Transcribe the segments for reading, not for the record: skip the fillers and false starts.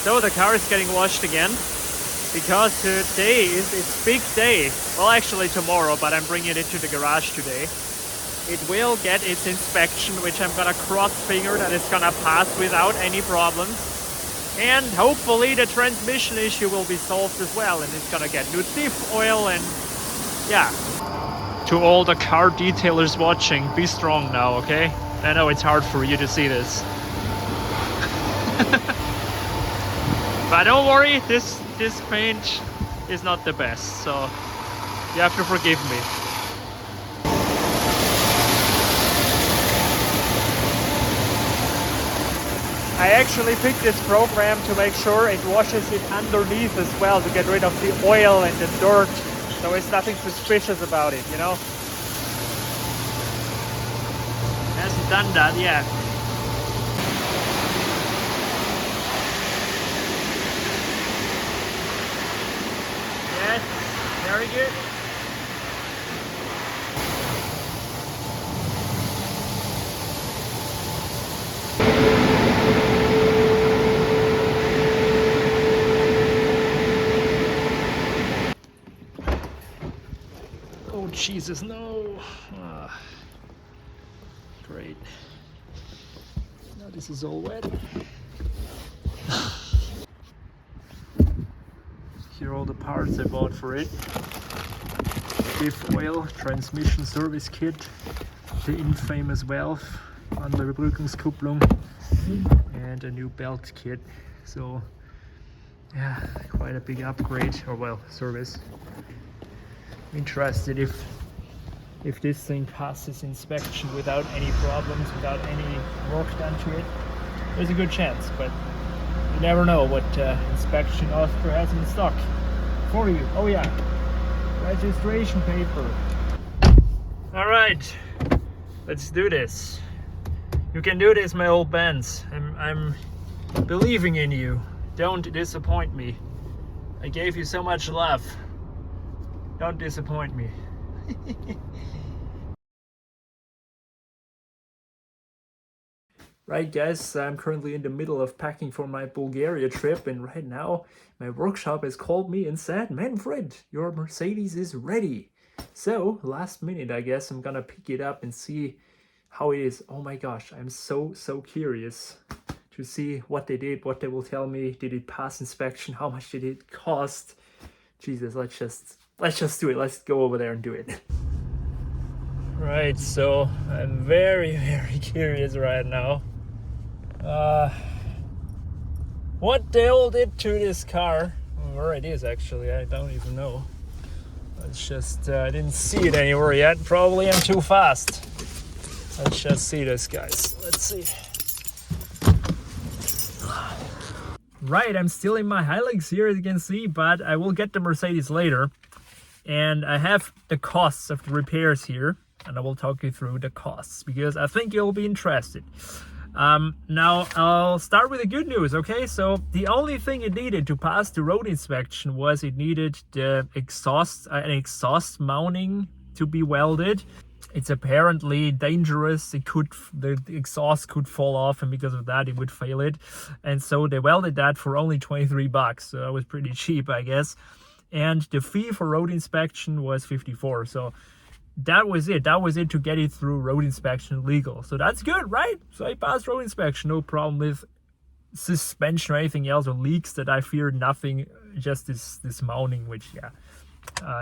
So the car is getting washed again because today is its big day. Well, actually tomorrow, but I'm bringing it to the garage today. It will get its inspection, which I'm gonna cross finger that it's gonna pass without any problems. And hopefully the transmission issue will be solved as well, and it's gonna get new diff oil and yeah. To all the car detailers watching, be strong now, okay? I know it's hard for you to see this. But don't worry, this paint is not the best, so you have to forgive me. I actually picked this program to make sure it washes it underneath as well, to get rid of the oil and the dirt, so it's nothing suspicious about it, you know? Hasn't done that yet. Yes, very good. Oh Jesus, no. Great. Now this is all wet. Here are all the parts I bought for it. Diff oil, transmission service kit, the infamous valve, Überbrückungskupplung, and a new belt kit. So yeah, quite a big upgrade, or well, service. Interested if this thing passes inspection without any problems, without any work done to it. There's a good chance, but you never know what inspection Austria has in stock for you. Oh yeah, registration paper. All right, let's do this. You can do this, my old bands. I'm believing in you. Don't disappoint me. I gave you so much love. Don't disappoint me. Right guys, I'm currently in the middle of packing for my Bulgaria trip, and right now my workshop has called me and said, Manfred, your Mercedes is ready. So last minute I guess I'm gonna pick it up and see how it is. Oh my gosh, I'm so curious to see what they did, what they will tell me. Did it pass inspection? How much did it cost? Jesus, let's just do it. Let's go over there and do it. Right, so I'm very curious right now. What they all did to this car, where it is actually, I don't even know. It's just, I didn't see it anywhere yet. Probably I'm too fast. Let's just see this, guys. Let's see. Right, I'm still in my Hilux here, as you can see, but I will get the Mercedes later. And I have the costs of the repairs here, and I will talk you through the costs, because I think you'll be interested. Now, I'll start with the good news, okay? So, the only thing it needed to pass the road inspection was it needed the exhaust, an exhaust mounting to be welded. It's apparently dangerous. The exhaust could fall off, and because of that, it would fail it. And so they welded that for only 23 bucks. So that was pretty cheap, I guess. And the fee for road inspection was 54. So that was it. That was it to get it through road inspection legal. So that's good, right? So I passed road inspection, no problem with suspension or anything else, or leaks that I feared, nothing. Just this mounting, which, yeah,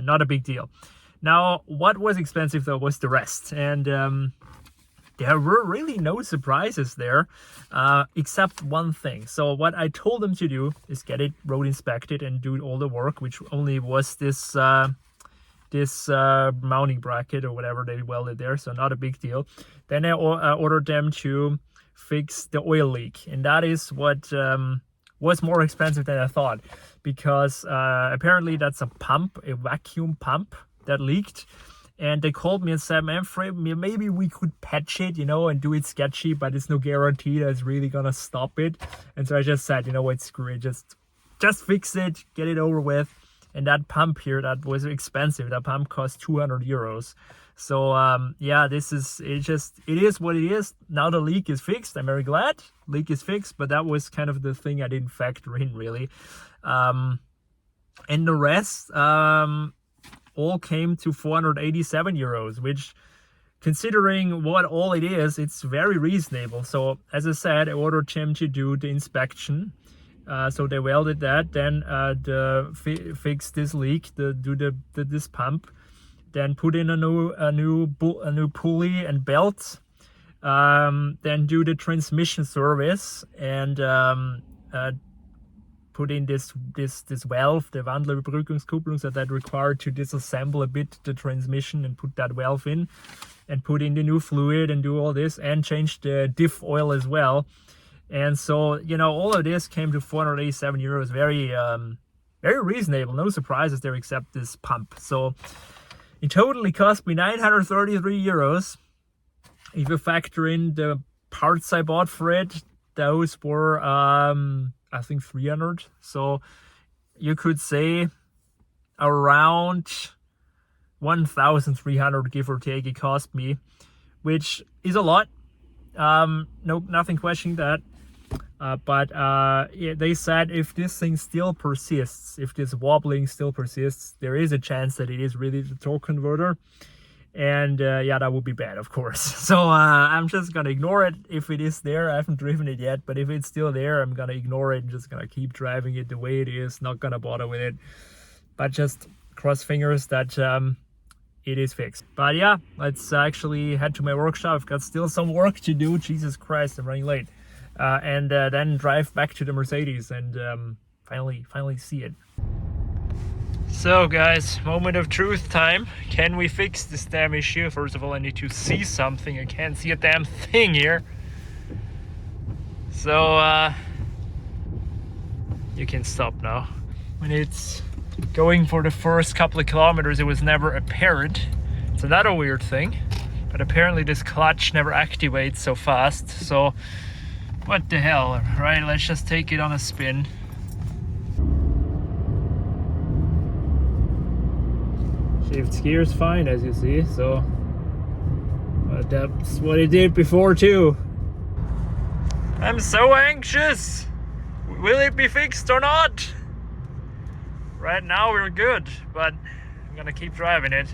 not a big deal. Now, what was expensive though was the rest, and there were really no surprises there, except one thing. So what I told them to do is get it road inspected and do all the work, which only was this mounting bracket or whatever they welded there, so not a big deal. Then I ordered them to fix the oil leak, and that is what was more expensive than I thought, because apparently that's a pump, a vacuum pump that leaked. And they called me and said, Manfred, maybe we could patch it, you know, and do it sketchy, but it's no guarantee that it's really gonna stop it. And so I just said, you know what, screw it, just fix it, get it over with. And that pump here, that was expensive. That pump cost 200 euros. So yeah, it is what it is. Now the leak is fixed. I'm very glad leak is fixed, but that was kind of the thing I didn't factor in really. And the rest all came to 487 euros, which, considering what all it is, it's very reasonable. So as I said, I ordered them to do the inspection. So they welded that, then fix this leak, this pump, then put in a new pulley and belt, then do the transmission service, and put in this valve, the Wandlerüberbrückungskupplung, that required to disassemble a bit the transmission and put that valve in, and put in the new fluid and do all this, and change the diff oil as well. And so, you know, all of this came to 487 euros. Very very reasonable. No surprises there except this pump. So it totally cost me 933 euros. If you factor in the parts I bought for it, those were I think 300. So you could say around 1,300, give or take, it cost me, which is a lot. Nothing questioning that. But yeah, they said if this thing still persists, if this wobbling still persists, there is a chance that it is really the torque converter. And yeah, that would be bad, of course. So I'm just gonna ignore it if it is there. I haven't driven it yet, but if it's still there, I'm gonna ignore it. I'm just gonna keep driving it the way it is, not gonna bother with it. But just cross fingers that it is fixed. But yeah, let's actually head to my workshop. I've got still some work to do. Jesus Christ, I'm running late. And then drive back to the Mercedes and finally see it. So guys, moment of truth time. Can we fix this damn issue? First of all, I need to see something. I can't see a damn thing here. So you can stop now. When it's going for the first couple of kilometers, it was never apparent. It's another weird thing, but apparently this clutch never activates so fast. So what the hell, right? Let's just take it on a spin. Shift gear's fine, as you see, so but that's what it did before too. I'm so anxious. Will it be fixed or not? Right now we're good, but I'm gonna keep driving it.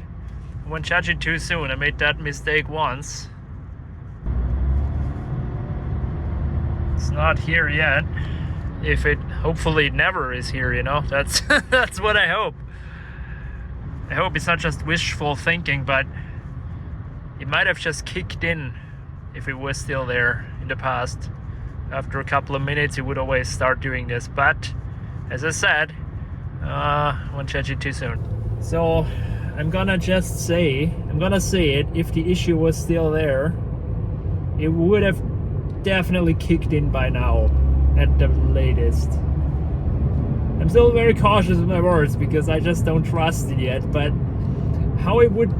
I won't charge it too soon. I made that mistake once. It's not here yet. If it, hopefully it never is here, you know. That's that's what I hope. I hope it's not just wishful thinking, but it might have just kicked in if it was still there in the past. After a couple of minutes, it would always start doing this. But as I said, I won't judge it too soon. So I'm gonna say it. If the issue was still there, it would have definitely kicked in by now, at the latest. I'm still very cautious with my words because I just don't trust it yet, but how it would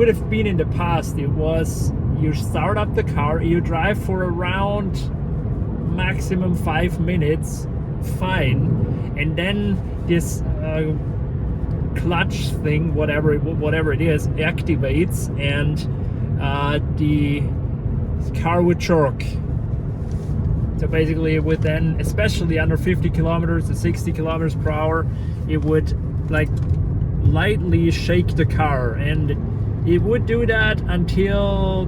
have been in the past, it was you start up the car, you drive for around maximum 5 minutes, fine, and then this clutch thing, whatever it is, activates, and the car would jerk. So basically it would then, especially under 50 kilometers to 60 kilometers per hour, it would like lightly shake the car, and it would do that until,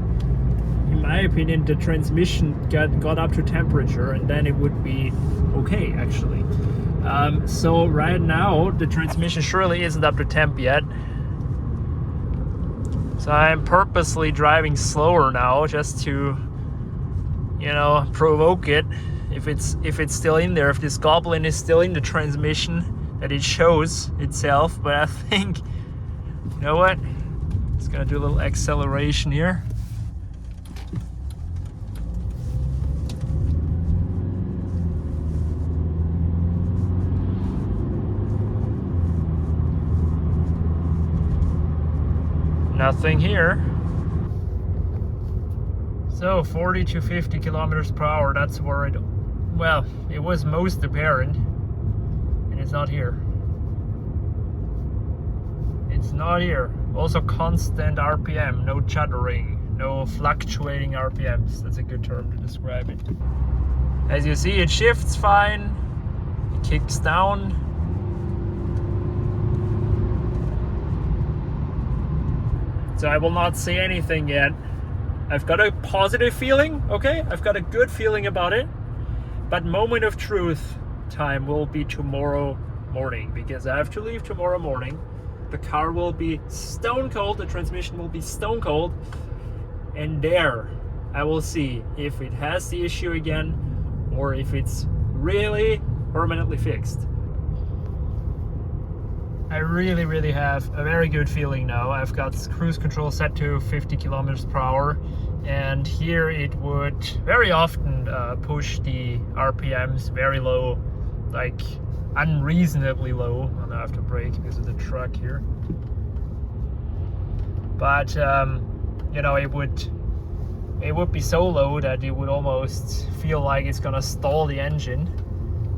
in my opinion, the transmission got up to temperature, and then it would be okay actually. So right now the transmission surely isn't up to temp yet, so I'm purposely driving slower now just to, you know, provoke it. If it's still in there, if this goblin is still in the transmission, that it shows itself. But I think, you know what, it's gonna do a little acceleration here. Nothing here. So 40 to 50 kilometers per hour, that's where it was most apparent, and it's not here. It's not here. Also constant RPM, no chuttering, no fluctuating RPMs. That's a good term to describe it. As you see, it shifts fine, it kicks down. So I will not say anything yet. I've got a positive feeling, okay? I've got a good feeling about it. But moment of truth time will be tomorrow morning, because I have to leave tomorrow morning. The car will be stone cold, the transmission will be stone cold, and there I will see if it has the issue again or if it's really permanently fixed. I really have a very good feeling now. I've got cruise control set to 50 kilometers per hour, and here it would very often push the RPMs very low, like unreasonably low. And I have to brake because of the truck here. But you know, it would be so low that it would almost feel like it's gonna stall the engine,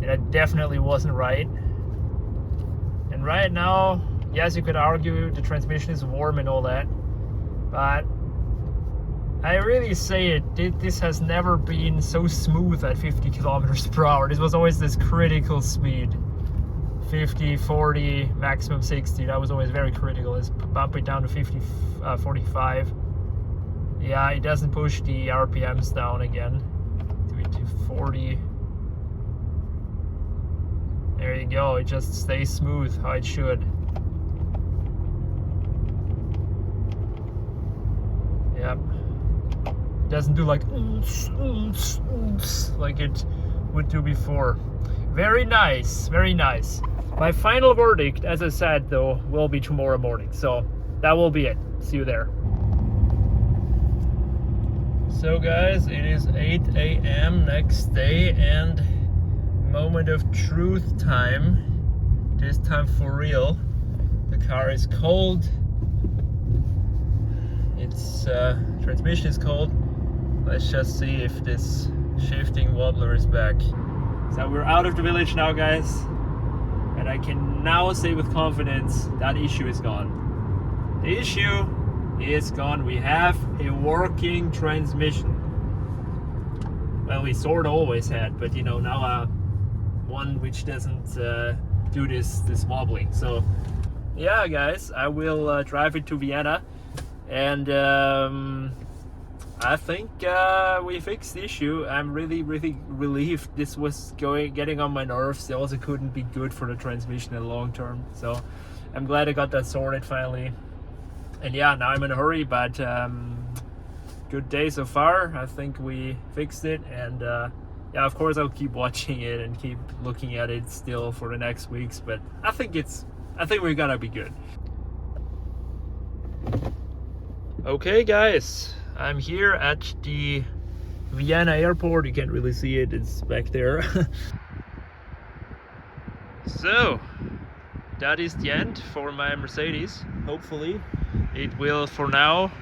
and that definitely wasn't right. And right now, yes, you could argue the transmission is warm and all that, but I really say it, this has never been so smooth at 50 kilometers per hour. This was always this critical speed. 50, 40, maximum 60. That was always very critical. Let's bump it down to 50, 45. Yeah, it doesn't push the RPMs down again. Do it to 40. There you go, it just stays smooth how it should. Yep. It doesn't do like like it would do before. Very nice, very nice. My final verdict, as I said though, will be tomorrow morning. So that will be it. See you there. So guys, it is 8 a.m. next day and moment of truth time. This time for real. The car is cold. Its transmission is cold. Let's just see if this shifting wobbler is back. So we're out of the village now, guys, and I can now say with confidence that issue is gone. The issue is gone. We have a working transmission. Well, we sort of always had, but you know, now one which doesn't do this wobbling. So yeah, guys, I will drive it to Vienna, and I think we fixed the issue. I'm really relieved. This was getting on my nerves. It also couldn't be good for the transmission in the long term, so I'm glad I got that sorted finally. And yeah, now I'm in a hurry, but good day so far. I think we fixed it, and yeah, of course I'll keep watching it and keep looking at it still for the next weeks, but I think we're gonna be good. Okay guys, I'm here at the Vienna airport. You can't really see it, it's back there. So that is the end for my Mercedes. Hopefully it will for now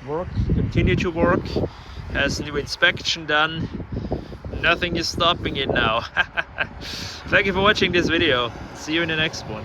work, continue to work. Has new inspection done. Nothing is stopping it now. Thank you for watching this video. See you in the next one.